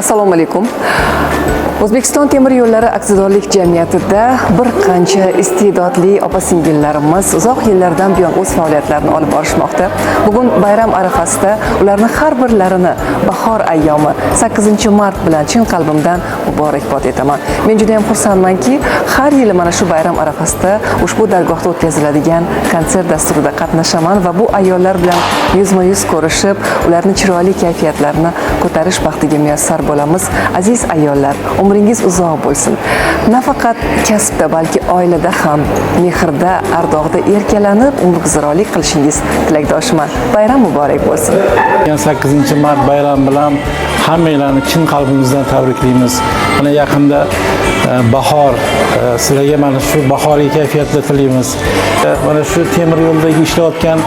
Assalomu alaykum. O'zbekiston temir yo'llari aksiyadorlik jamiyatida bir qancha iste'dodli opa-singillarimiz uzoq yillardan buyon o'z faoliyatlarini olib borishmoqda. Bugun bayram arafasida ularni har birlarini bahor ayyomi 8-mart bilan chin qalbimdan muborakbod etaman. Men juda ham xursandmanki, har yili mana shu bayram arafasida ushbu dargohda o'tkaziladigan konsert dasturida qatnashaman va bu ayollar bilan yuzma-yuz ko'rishib, ularning chiroyli kayfiyatlarini ko'tarish baxtiga muyassar bo'lamiz. Aziz ayollar, umringiz uzoq bo'lsin. Nafaqat kasbda, balki oilada ham mehrda, ardog'da erkalanib, umrguzarolik qilishingiz tilakdoshiman. Bayram muborak bo'lsin. 8-mart bayram bilan hammanglarni chin qalbimizdan tabriklaymiz. Mana yaqinda bahor, sizlarga mana shu bahoriy kayfiyatda tilaymiz. Mana shu temir yo'ldagi ishlayotgan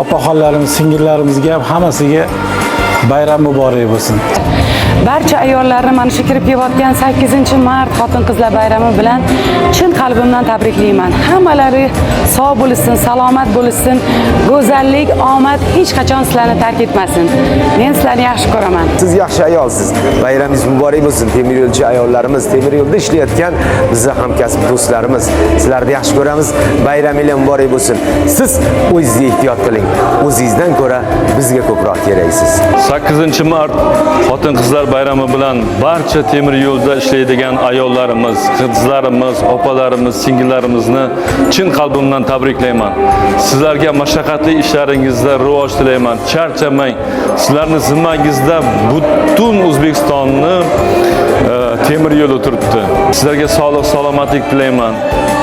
opaxonlarimiz, singillarimizga ham hammasiga bayram muborak bo'lsin. Barcha ayollarni mana shu kirib kelayotgan 8-mart xotin-qizlar bayrami bilan chin qalbimdan tabriklayman. Hammalari sog' bo'lsin, salomat bo'lsin, go'zallik, omad hech qachon sizlarni tark etmasin. Men sizlarni yaxshi ko'raman. Siz yaxshi ayolsiz. Bayramingiz muborak bo'lsin. Temir yo'lchi ayollarimiz, temir yo'lda ishlayotgan bizning hamkasb do'stlarimiz, sizlarni yaxshi ko'ramiz. Bayramingiz muborak bo'lsin. Siz o'zingizga ehtiyot qiling. O'zingizdan ko'ra bizga ko'proq keraksiz. 8-mart xotin-qizlar bayrami bilan barcha temir yo'lda ishlaydigan ayollarimiz, qizlarimiz, opalarimiz, singillarimizni chin qalbimdan tabriklayman. Sizlarga mashaqqatli ishlaringizda rivoj tilayman. Charchamang. Sizlarning zimmangizda butun O'zbekistonni temir yo'li turibdi. Sizlarga sog'lik, salomatlik tilayman.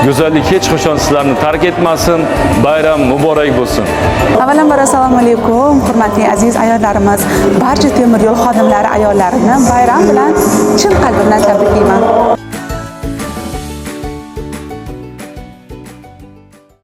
Go'zallik hech qachon sizlarni tark etmasin. Bayram muborak bo'lsin. Avvalambor assalomu alaykum, hurmatli aziz ayollarimiz, barcha temir yo'l xodimlari ayollarini bayram bilan chin qalbimdan tabriklayman.